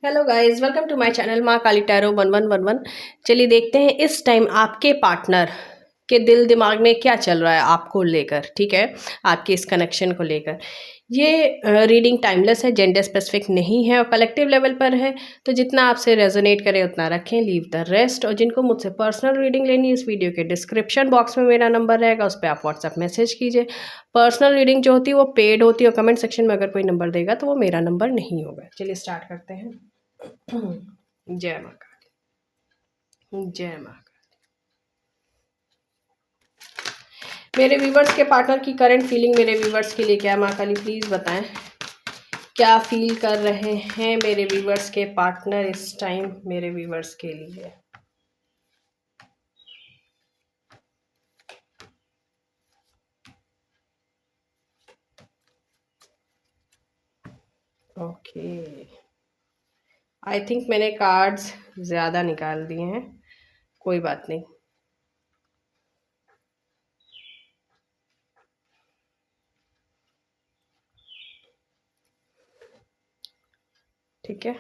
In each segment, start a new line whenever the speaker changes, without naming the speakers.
Hello guys, welcome to my channel Maa Kali tarot 1111। चलिए देखते हैं इस टाइम आपके पार्टनर के दिल दिमाग में क्या चल रहा है आपको लेकर। ठीक है, आपके इस कनेक्शन को लेकर। ये रीडिंग टाइमलेस है, जेंडर स्पेसिफिक नहीं है और कलेक्टिव लेवल पर है। तो जितना आपसे रेजोनेट करे उतना रखें, लीव द रेस्ट। और जिनको मुझसे पर्सनल रीडिंग लेनी है, इस वीडियो के डिस्क्रिप्शन बॉक्स में मेरा नंबर रहेगा, उस पर आप व्हाट्सएप मैसेज कीजिए। पर्सनल रीडिंग जो होती है वो पेड होती है और कमेंट सेक्शन में अगर कोई नंबर देगा तो वो मेरा नंबर नहीं होगा। चलिए स्टार्ट करते हैं। जय माँ काली, जय माँ काली। मेरे व्यूवर्स के पार्टनर की करंट फीलिंग मेरे व्यूवर्स के लिए क्या है माँ काली, प्लीज बताएं। क्या फील कर रहे हैं मेरे व्यूवर्स के पार्टनर इस टाइम मेरे व्यूवर्स के लिए। ओके, आई थिंक मैंने कार्ड्स ज़्यादा निकाल दिए हैं, कोई बात नहीं। ठीक है,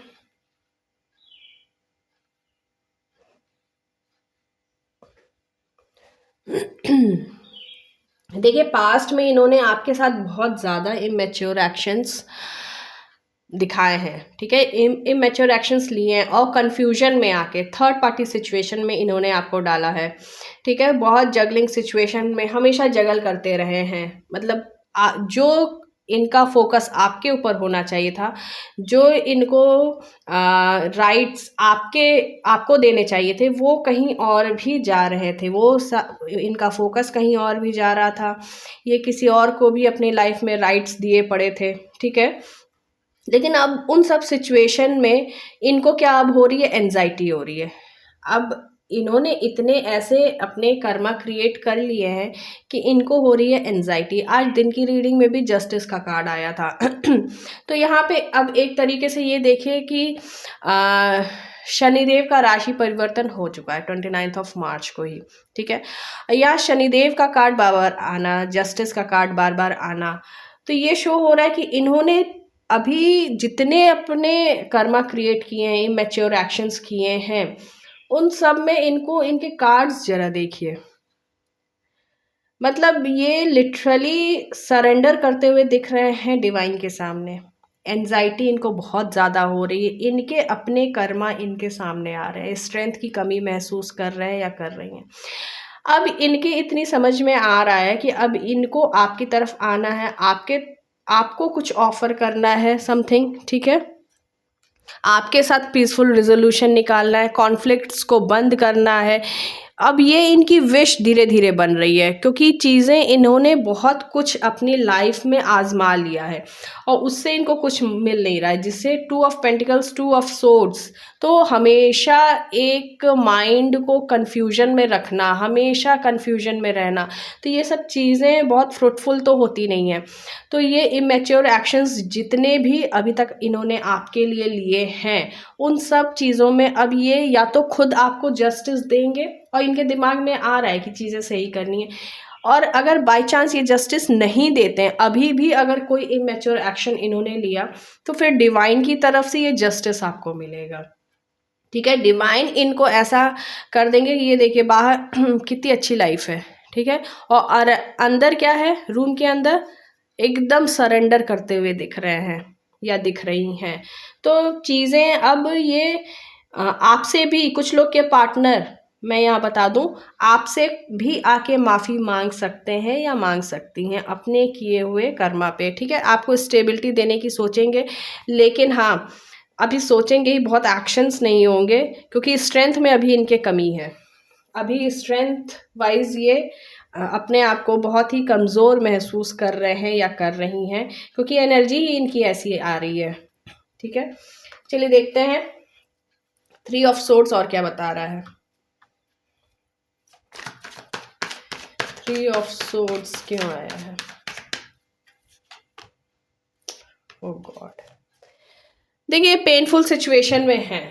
देखिए पास्ट में इन्होंने आपके साथ बहुत ज़्यादा इमेच्योर एक्शंस दिखाए हैं। ठीक है, इमेच्योर एक्शंस लिए हैं और कंफ्यूजन में आके थर्ड पार्टी सिचुएशन में इन्होंने आपको डाला है। ठीक है, बहुत जगलिंग सिचुएशन में हमेशा जगल करते रहे हैं। मतलब जो इनका फोकस आपके ऊपर होना चाहिए था, जो इनको राइट्स आपको देने चाहिए थे, वो कहीं और भी जा रहे थे। इनका फोकस कहीं और भी जा रहा था। ये किसी और को भी अपनी लाइफ में राइट्स दिए पड़े थे। ठीक है, लेकिन अब उन सब सिचुएशन में इनको क्या अब हो रही है, एंजाइटी हो रही है। अब इन्होंने इतने ऐसे अपने कर्मा क्रिएट कर लिए हैं कि इनको हो रही है एंजाइटी। आज दिन की रीडिंग में भी जस्टिस का कार्ड आया था। तो यहाँ पे अब एक तरीके से ये देखिए कि शनिदेव का राशि परिवर्तन हो चुका है 29 मार्च को ही। ठीक है, या शनिदेव का कार्ड बार बार आना, जस्टिस का कार्ड बार बार आना, तो ये शो हो रहा है कि इन्होंने अभी जितने अपने कर्मा क्रिएट किए हैं, मैच्योर एक्शंस किए हैं, उन सब में इनको इनके कार्ड्स जरा देखिए। मतलब ये लिटरली सरेंडर करते हुए दिख रहे हैं डिवाइन के सामने। एंजाइटी इनको बहुत ज़्यादा हो रही है, इनके अपने कर्मा इनके सामने आ रहे हैं, स्ट्रेंथ की कमी महसूस कर रहे हैं या कर रही हैं। अब इनके इतनी समझ में आ रहा है कि अब इनको आपकी तरफ आना है, आपको कुछ ऑफर करना है समथिंग। ठीक है, आपके साथ पीसफुल रिजोल्यूशन निकालना है, कॉन्फ्लिक्ट्स को बंद करना है। अब ये इनकी विश धीरे धीरे बन रही है, क्योंकि चीज़ें इन्होंने बहुत कुछ अपनी लाइफ में आजमा लिया है और उससे इनको कुछ मिल नहीं रहा है, जिससे 2 ऑफ पेंटिकल्स, 2 ऑफ सोर्ड्स। तो हमेशा एक माइंड को कंफ्यूजन में रखना, हमेशा कंफ्यूजन में रहना, तो ये सब चीज़ें बहुत फ्रूटफुल तो होती नहीं है। तो ये इमेच्योर एक्शंस जितने भी अभी तक इन्होंने आपके लिए लिए हैं, उन सब चीज़ों में अब ये या तो खुद आपको जस्टिस देंगे, और इनके दिमाग में आ रहा है कि चीज़ें सही करनी है। और अगर बाय चांस ये जस्टिस नहीं देते हैं, अभी भी अगर कोई इमेच्योर एक्शन इन्होंने लिया, तो फिर डिवाइन की तरफ से ये जस्टिस आपको मिलेगा। ठीक है, डिवाइन इनको ऐसा कर देंगे कि ये देखिए बाहर कितनी अच्छी लाइफ है। ठीक है, और अंदर क्या है, रूम के अंदर एकदम सरेंडर करते हुए दिख रहे हैं या दिख रही हैं। तो चीज़ें अब ये आपसे भी, कुछ लोग के पार्टनर, मैं यहाँ बता दूँ, आपसे भी आके माफ़ी मांग सकते हैं या मांग सकती हैं अपने किए हुए कर्मा पे। ठीक है, आपको स्टेबिलिटी देने की सोचेंगे, लेकिन हाँ अभी सोचेंगे ही, बहुत एक्शंस नहीं होंगे, क्योंकि स्ट्रेंथ में अभी इनके कमी है। अभी स्ट्रेंथ वाइज ये अपने आप को बहुत ही कमज़ोर महसूस कर रहे हैं या कर रही हैं, क्योंकि एनर्जी ही इनकी ऐसी आ रही है। ठीक है, चलिए देखते हैं 3 ऑफ सोर्ड्स और क्या बता रहा है। 3 ऑफ सोर्ड्स क्यों आया है, ओह गॉड। देखिए पेनफुल सिचुएशन में है,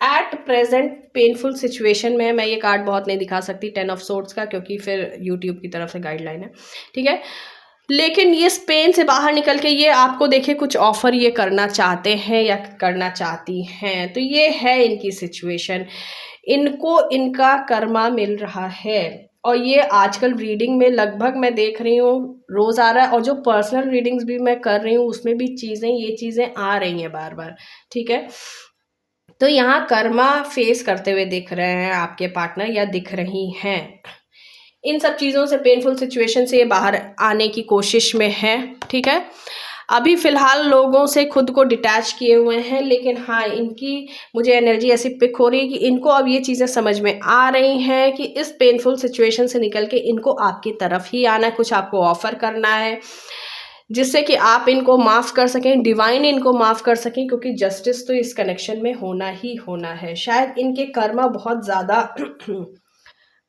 एट प्रेजेंट पेनफुल सिचुएशन में है। मैं ये कार्ड बहुत नहीं दिखा सकती 10 ऑफ सोर्ड्स का, क्योंकि फिर यूट्यूब की तरफ से गाइडलाइन है। ठीक है, लेकिन ये इस पेन से बाहर निकल के ये आपको देखिए कुछ ऑफ़र ये करना चाहते हैं या करना चाहती हैं। तो ये है इनकी सिचुएशन। इनको इनका कर्मा मिल रहा है और ये आजकल रीडिंग में लगभग मैं देख रही हूँ रोज़ आ रहा है, और जो पर्सनल रीडिंग्स भी मैं कर रही हूँ उसमें भी ये चीज़ें आ रही हैं बार-बार, ठीक है? तो यहाँ कर्मा फेस करते हुए दिख रहे हैं आपके पार्टनर या दिख रही हैं। इन सब चीज़ों से, पेनफुल सिचुएशन से ये बाहर आने की कोशिश में है, ठीक है? अभी फ़िलहाल लोगों से खुद को डिटैच किए हुए हैं, लेकिन हाँ, इनकी मुझे एनर्जी ऐसी पिक हो रही है कि इनको अब ये चीज़ें समझ में आ रही हैं कि इस पेनफुल सिचुएशन से निकल के इनको आपकी तरफ ही आना है, कुछ आपको ऑफ़र करना है, जिससे कि आप इनको माफ़ कर सकें, डिवाइन इनको माफ़ कर सकें, क्योंकि जस्टिस तो इस कनेक्शन में होना ही होना है। शायद इनके कर्मा बहुत ज़्यादा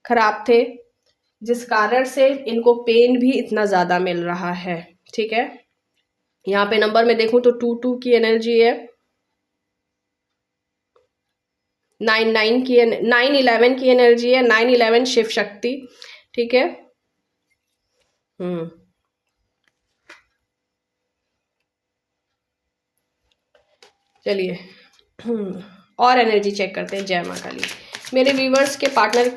खराब थे, जिस कारण से इनको पेन भी इतना ज़्यादा मिल रहा है, ठीक है? यहाँ पे नंबर में देखूँ तो 2-2 की एनर्जी है, 9-9 की 9-11 की एनर्जी है, 9-11 शिव शक्ति, ठीक है? चलिए और एनर्जी चेक करते हैं। जय माँ काली। मेरे व्यूवर्स के पार्टनर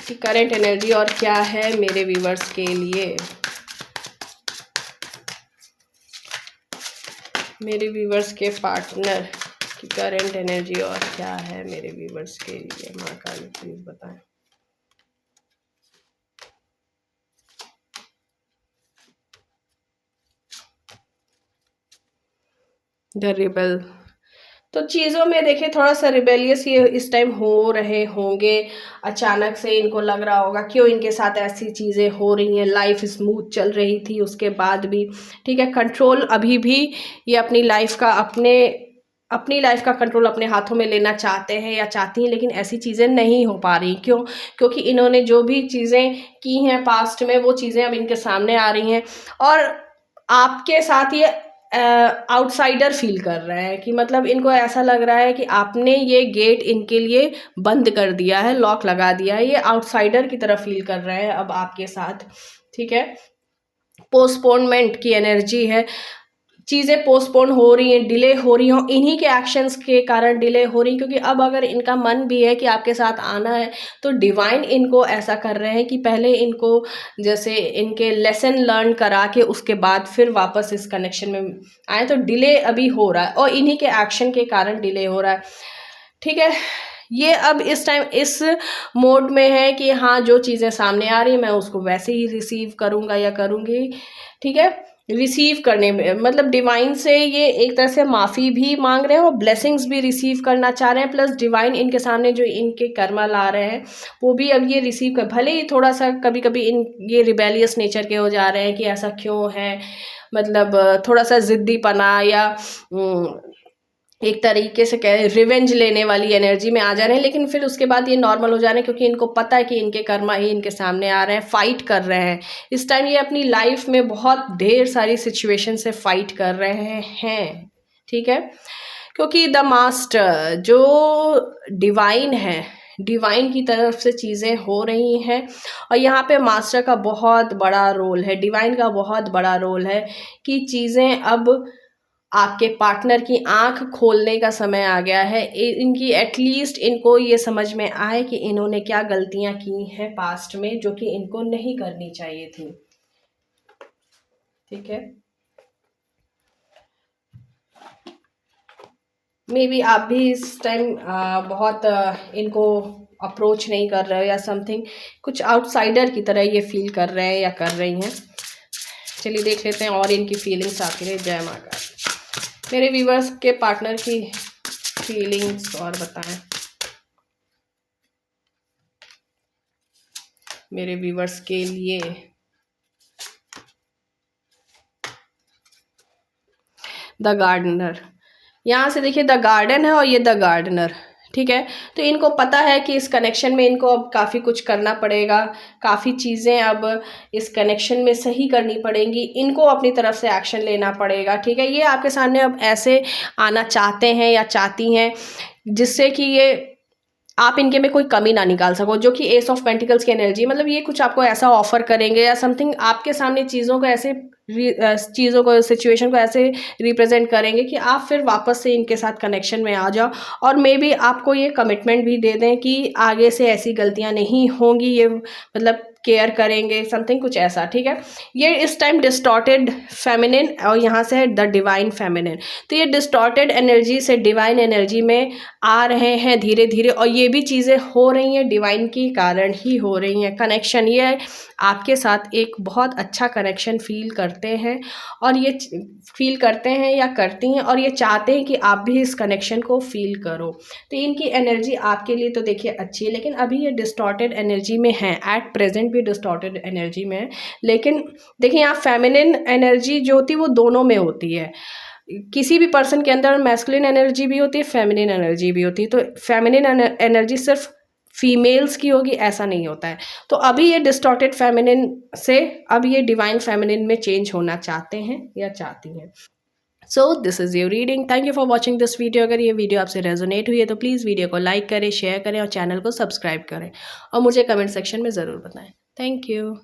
की करंट एनर्जी और क्या है मेरे व्यूवर्स के लिए। मेरे व्यूवर्स के पार्टनर की करंट एनर्जी और क्या है मेरे व्यूवर्स के लिए। माँ काली प्लीज बताएं। The rebel. तो चीज़ों में देखिए थोड़ा सा रिबेलियस ये इस टाइम हो रहे होंगे। अचानक से इनको लग रहा होगा क्यों इनके साथ ऐसी चीज़ें हो रही हैं, लाइफ स्मूथ चल रही थी उसके बाद भी, ठीक है? कंट्रोल अभी भी ये अपनी लाइफ का कंट्रोल अपने हाथों में लेना चाहते हैं या चाहती हैं, लेकिन ऐसी चीज़ें नहीं हो पा रही। क्यों? क्योंकि इन्होंने जो भी चीज़ें की हैं पास्ट में, वो चीज़ें अब इनके सामने आ रही हैं, और आपके साथ ये आउटसाइडर फील कर रहे हैं कि मतलब इनको ऐसा लग रहा है कि आपने ये गेट इनके लिए बंद कर दिया है, लॉक लगा दिया है। ये आउटसाइडर की तरह फील कर रहे हैं अब आपके साथ, ठीक है? पोस्टपोनमेंट की एनर्जी है, चीज़ें पोस्टपोन हो रही हैं, डिले हो रही हों, इन्हीं के एक्शंस के कारण डिले हो रही, क्योंकि अब अगर इनका मन भी है कि आपके साथ आना है, तो डिवाइन इनको ऐसा कर रहे हैं कि पहले इनको जैसे इनके लेसन लर्न करा के उसके बाद फिर वापस इस कनेक्शन में आए। तो डिले अभी हो रहा है और इन्हीं के एक्शन के कारण डिले हो रहा है, ठीक है? ये अब इस टाइम इस मोड में है कि हाँ, जो चीज़ें सामने आ रही हैं मैं उसको वैसे ही रिसीव करूँगा या करूँगी, ठीक है? रिसीव करने में मतलब डिवाइन से ये एक तरह से माफ़ी भी मांग रहे हैं और ब्लेसिंग्स भी रिसीव करना चाह रहे हैं, प्लस डिवाइन इनके सामने जो इनके कर्मा ला रहे हैं वो भी अब ये रिसीव कर, भले ही थोड़ा सा कभी कभी ये रिबेलियस नेचर के हो जा रहे हैं कि ऐसा क्यों है, मतलब थोड़ा सा ज़िद्दीपना या एक तरीके से कह रिवेंज लेने वाली एनर्जी में आ जा रहे हैं, लेकिन फिर उसके बाद ये नॉर्मल हो जा रहे हैं, क्योंकि इनको पता है कि इनके कर्मा ही इनके सामने आ रहे हैं, फाइट कर रहे हैं। इस टाइम ये अपनी लाइफ में बहुत ढेर सारी सिचुएशन से फाइट कर रहे हैं, ठीक है? क्योंकि द मास्टर जो डिवाइन है, डिवाइन की तरफ से चीज़ें हो रही हैं, और यहाँ पे मास्टर का बहुत बड़ा रोल है, डिवाइन का बहुत बड़ा रोल है कि चीज़ें अब आपके पार्टनर की आंख खोलने का समय आ गया है। इनकी एटलीस्ट इनको ये समझ में आए कि इन्होंने क्या गलतियां की हैं पास्ट में जो कि इनको नहीं करनी चाहिए थी, ठीक है? मे बी आप भी इस टाइम बहुत इनको अप्रोच नहीं कर रहे हो या समथिंग, कुछ आउटसाइडर की तरह ये फील कर रहे हैं या कर रही हैं। चलिए देख लेते हैं और इनकी फीलिंग्स आपके लिए। जय माँ काली। मेरे व्यूवर्स के पार्टनर की फीलिंग्स और बताएं। मेरे व्यूवर्स के लिए द गार्डनर, यहाँ से देखिए द गार्डन है और ये द गार्डनर, ठीक है? तो इनको पता है कि इस कनेक्शन में इनको अब काफ़ी कुछ करना पड़ेगा, काफ़ी चीज़ें अब इस कनेक्शन में सही करनी पड़ेंगी, इनको अपनी तरफ से एक्शन लेना पड़ेगा, ठीक है? ये आपके सामने अब ऐसे आना चाहते हैं या चाहती हैं जिससे कि ये आप इनके में कोई कमी ना निकाल सको, जो कि एस ऑफ पेंटिकल्स की एनर्जी, मतलब ये कुछ आपको ऐसा ऑफर करेंगे या समथिंग, आपके सामने चीज़ों को ऐसे चीज़ों को, सिचुएशन को ऐसे रिप्रेजेंट करेंगे कि आप फिर वापस से इनके साथ कनेक्शन में आ जाओ, और मे बी आपको ये कमिटमेंट भी दे दें कि आगे से ऐसी गलतियां नहीं होंगी, ये मतलब केयर करेंगे, समथिंग कुछ ऐसा, ठीक है। ये इस टाइम डिस्टॉर्टेड फेमिनिन और यहाँ से है द डिवाइन फेमिनिन। तो ये डिस्टॉर्टेड एनर्जी से डिवाइन एनर्जी में आ रहे हैं धीरे धीरे, और ये भी चीज़ें हो रही हैं डिवाइन के कारण ही हो रही हैं। कनेक्शन, ये आपके साथ एक बहुत अच्छा कनेक्शन फील करते हैं, और ये फील करते हैं या करती हैं, और ये चाहते हैं कि आप भी इस कनेक्शन को फील करो। तो इनकी एनर्जी आपके लिए तो देखिए अच्छी है, लेकिन अभी ये डिस्टॉर्टेड एनर्जी में है, एट प्रेजेंट भी डिस्टॉर्टेड एनर्जी में है। लेकिन देखिए यहाँ फेमिनिन एनर्जी जो होती है वो दोनों में होती है। किसी भी पर्सन के अंदर मैस्कुलिन एनर्जी भी होती है, फेमिनिन एनर्जी भी होती है। तो फेमिनिन एनर्जी सिर्फ फीमेल्स की होगी ऐसा नहीं होता है। तो अभी ये डिस्टॉर्टेड फेमिनिन से अब ये डिवाइन फेमिनिन में चेंज होना चाहते हैं या चाहती हैं। So this is your reading. Thank you for watching this video. अगर ये वीडियो आपसे रेजोनेट हुई है तो प्लीज़ वीडियो को लाइक करें, शेयर करें और चैनल को सब्सक्राइब करें, और मुझे कमेंट सेक्शन में ज़रूर बताएं। Thank you.